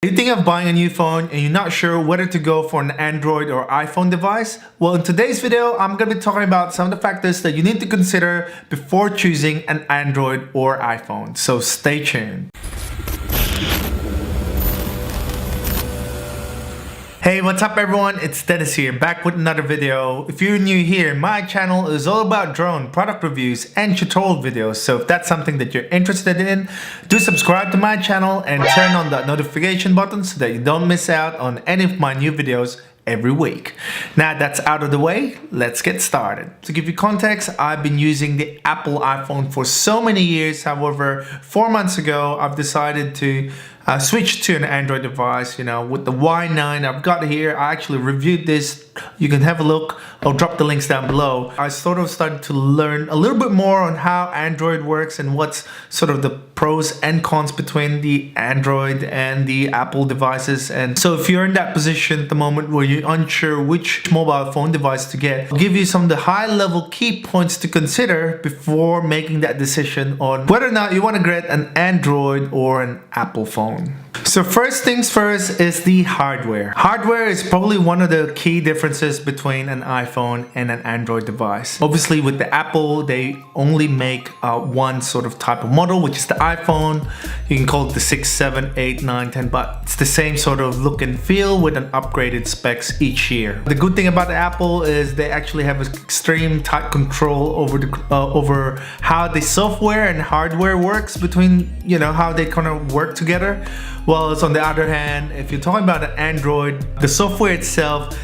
Are you thinking of buying a new phone and you're not sure whether to go for an Android or iPhone device? Well, in today's video, I'm going to be talking about some of the factors that you need to consider before choosing an Android or iPhone. So stay tuned. Hey, what's up everyone? It's Dennis here, back with another video. If you're new here, my channel is all about drone product reviews and tutorial videos. So if that's something that you're interested in, do subscribe to my channel and turn on that notification button so that you don't miss out on any of my new videos every week. Now that's out of the way, let's get started. To give you context, I've been using the Apple iPhone for so many years. However, 4 months ago, I've decided to switch to an Android device, with the Y9 I've got here. I actually reviewed this. You can have a look. I'll drop the links down below. I sort of started to learn a little bit more on how Android works and what's sort of the pros and cons between the Android and the Apple devices. And so if you're in that position at the moment where you're unsure which mobile phone device to get, I'll give you some of the high level key points to consider before making that decision on whether or not you want to get an Android or an Apple phone. So first things first is the hardware. Hardware is probably one of the key differences between an iPhone and an Android device. Obviously with the Apple, they only make one sort of type of model, which is the iPhone. You can call it the 6, 7, 8, 9, 10, but it's the same sort of look and feel with an upgraded specs each year. The good thing about the Apple is they actually have extreme tight control over how the software and hardware works between, how they kind of work together. Well, on the other hand, if you're talking about an Android, the software itself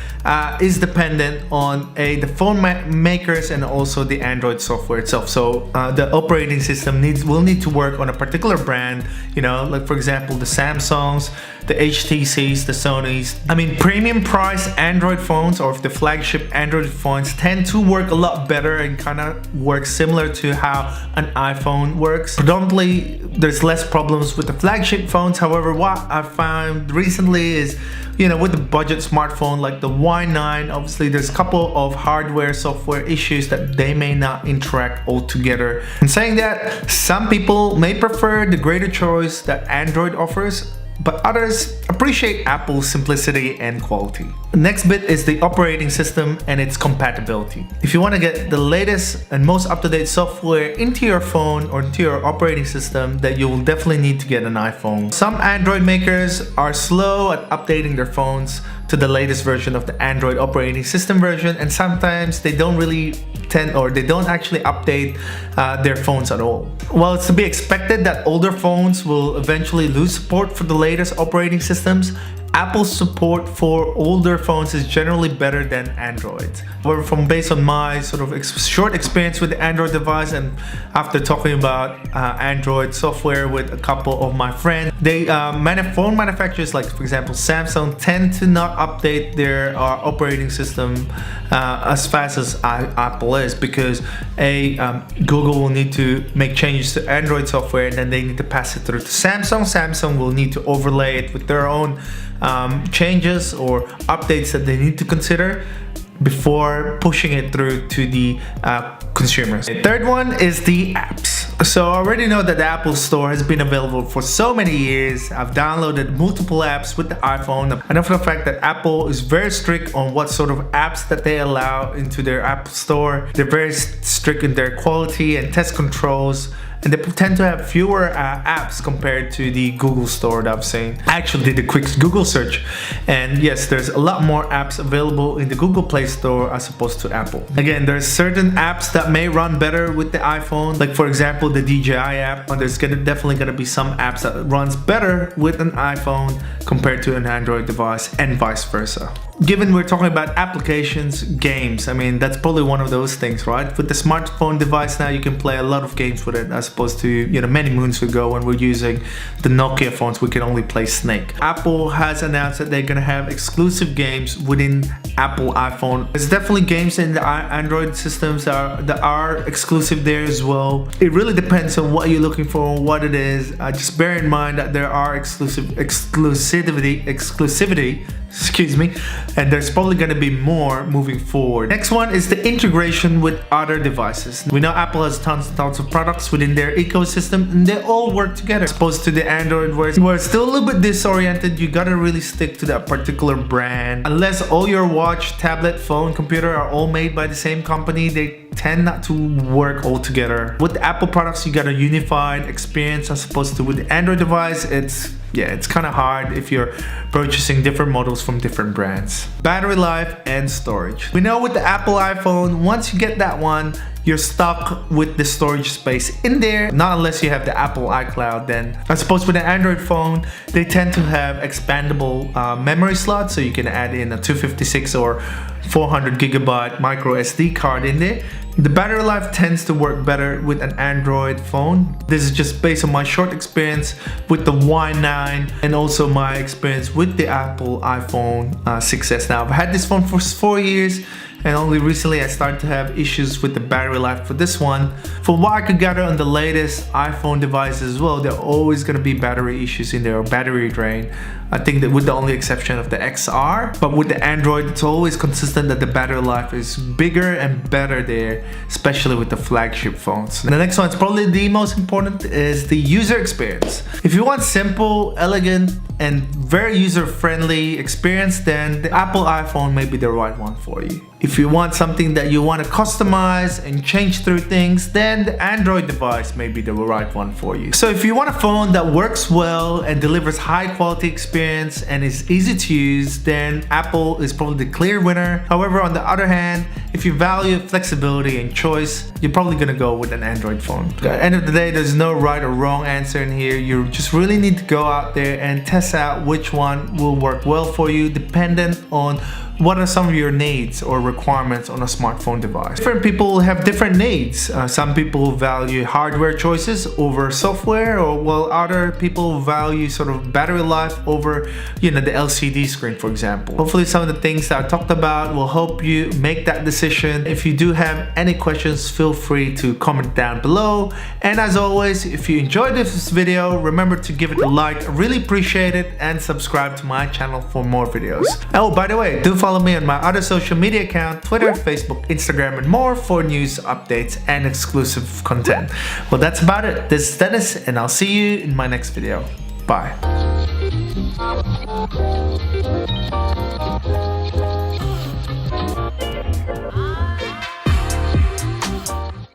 is dependent on the phone makers and also the Android software itself. So the operating system will need to work on a particular brand, like for example the Samsungs, the HTCs, the Sonys. I mean, premium price Android phones or the flagship Android phones tend to work a lot better and kind of work similar to how an iPhone works. Predominantly, there's less problems with the flagship phones. However, what I found recently is, with the budget smartphone like the Y9, obviously there's a couple of hardware software issues that they may not interact altogether. And saying that, some people may prefer the greater choice that Android offers, but others appreciate Apple's simplicity and quality. The next bit is the operating system and its compatibility. If you want to get the latest and most up-to-date software into your phone or into your operating system, then you will definitely need to get an iPhone. Some Android makers are slow at updating their phones to the latest version of the Android operating system version, and sometimes they don't really they don't actually update their phones at all. Well, it's to be expected that older phones will eventually lose support for the latest operating systems. Apple's support for older phones is generally better than Android. However, based on my sort of short experience with the Android device, and after talking about Android software with a couple of my friends, phone manufacturers like, for example, Samsung, tend to not update their operating system as fast as Apple is, because Google will need to make changes to Android software and then they need to pass it through to Samsung. Samsung will need to overlay it with their own changes or updates that they need to consider before pushing it through to the consumers. The third one is the apps. So I already know that the Apple Store has been available for so many years. I've downloaded multiple apps with the iPhone. I know for the fact that Apple is very strict on what sort of apps that they allow into their App Store. They're very strict in their quality and test controls, and they tend to have fewer apps compared to the Google Store that I've seen. I actually did a quick Google search, and yes, there's a lot more apps available in the Google Play Store as opposed to Apple. Again, there's certain apps that may run better with the iPhone, like for example the DJI app. There's definitely gonna be some apps that runs better with an iPhone compared to an Android device, and vice versa. Given we're talking about applications, games, I mean, that's probably one of those things, right? With the smartphone device now, you can play a lot of games with it, as opposed to, many moons ago when we're using the Nokia phones, we can only play Snake. Apple has announced that they're gonna have exclusive games within Apple iPhone. There's definitely games in the Android systems that are exclusive there as well. It really depends on what you're looking for, what it is. Just bear in mind that there are exclusivity excuse me, and there's probably going to be more moving forward. Next one is the integration with other devices. We know Apple has tons and tons of products within their ecosystem, and they all work together. As opposed to the Android where it's still a little bit disoriented, you gotta really stick to that particular brand. Unless all your watch, tablet, phone, computer are all made by the same company, they tend not to work all together. With the Apple products, you got a unified experience, as opposed to with the Android device, it's kind of hard if you're purchasing different models from different brands. Battery life and storage. We know with the Apple iPhone, once you get that one, you're stuck with the storage space in there, not unless you have the Apple iCloud. Then I suppose with an Android phone, they tend to have expandable memory slots, so you can add in a 256 or 400 gigabyte micro SD card in there. The battery life tends to work better with an Android phone. This is just based on my short experience with the Y9 and also my experience with the Apple iPhone 6s. Now, I've had this phone for 4 years, and only recently I started to have issues with the battery life for this one. From what I could gather on the latest iPhone devices as well, there are always going to be battery issues in there, or battery drain. I think that with the only exception of the XR, but with the Android, it's always consistent that the battery life is bigger and better there, especially with the flagship phones. And the next one, is probably the most important, is the user experience. If you want simple, elegant, and very user-friendly experience, then the Apple iPhone may be the right one for you. If you want something that you want to customize and change through things, then the Android device may be the right one for you. So if you want a phone that works well and delivers high quality experience and is easy to use, then Apple is probably the clear winner. However, on the other hand, if you value flexibility and choice, you're probably gonna go with an Android phone. At the end of the day, there's no right or wrong answer in here. You just really need to go out there and test out which one will work well for you, dependent on what are some of your needs or requirements on a smartphone device. Different people have different needs. Some people value hardware choices over software, or while other people value sort of battery life over, the LCD screen, for example. Hopefully some of the things that I talked about will help you make that decision. If you do have any questions, feel free to comment down below. And as always, if you enjoyed this video, remember to give it a like. I really appreciate it, and subscribe to my channel for more videos. Oh, by the way, do follow me on my other social media account, Twitter, Facebook, Instagram, and more for news, updates, and exclusive content. Well, that's about it. This is Dennis, and I'll see you in my next video. Bye.